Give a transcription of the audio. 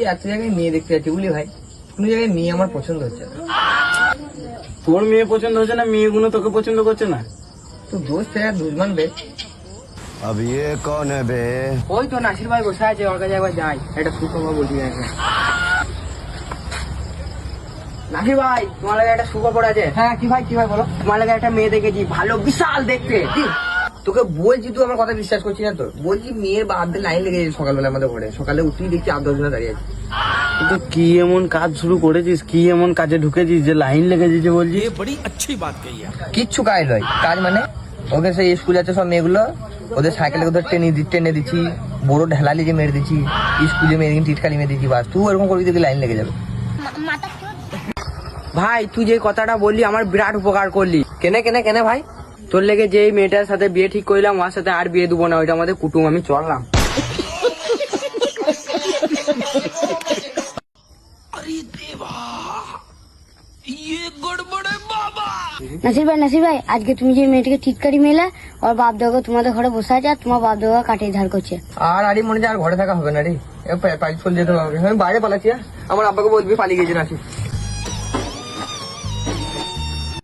এত জায়গায় মেয়ে দেখতে যাচ্ছি বুঝলি ভাই, কোনো জায়গায় মেয়ে আমার পছন্দ হচ্ছে না। তোর মেয়ে পছন্দ হচ্ছে না, মেয়েগুলো তোকে পছন্দ করছে না? তো দোস্ত है দুশ্মন বে। अब ये कौन है बे? ওই তো নাসির ভাই বসে আছে, ওর কাছে একবার যাই, একটা সুখবর বলছি। নাসির ভাই তোমার লাগে একটা সুখবর আছে। হ্যাঁ কি ভাই, কি ভাই বলো। তোমার লাগে একটা মেয়ে দেখেছি, ভালো বিশাল দেখতে। তোকে বলছি, তুই আমার কথা বিশ্বাস করছিস না তো? বলছি মেয়ের বাপদের লাইন লেগে গেছে সকালবেলা আমাদের ঘরে, সকালে উঠেই দেখছি 8-10 জন দাঁড়িয়ে আছে। তো কি এমন কাজ শুরু করেছিস, কি এমন কাজে ঢুকেছিস যে লাইন লেগে যেছে বলছি? কিচ্ছু কাজ নয়, কাজ মানে ওকে সেই স্কুল যাচ্ছে সব মেয়েগুলো, ওদের সাইকেলে ওদের টেনে দিচ্ছি, বড় ঢেলালি যে মেরে দিচ্ছি, স্কুলে মেয়ে টিটকালি মেরে দিচ্ছি, বাস তুই ওরকম করবি দেখি লাইন লেগে যাবে। ভাই তুই যে কথাটা বললি আমার বিরাট উপকার করলি। কেনে কেনে কেনে ভাই? তোর লেগে যে মেয়েটার সাথে বিয়ে ঠিক করলাম, ওর সাথে আর বিয়ে দেবো না, ওইটা আমাদের কুটুম, আমি চললাম। নাসির ভাই আজকে তুমি যে মেয়েটাকে টিটকারি মেলা, ওর বাপ দাদা তোমাদের ঘরে বসে আছে, আর তোমার বাপ দাদা কাটিয়ে ধার করছে। আর আরে মনে হয় আর ঘরে থাকা হবে না রে, পাইল চলে যেতে হবে, আমি বাইরে পালাচ্ছি। আমার আব্বাকে বলবি পালিয়ে গেছে নাকি।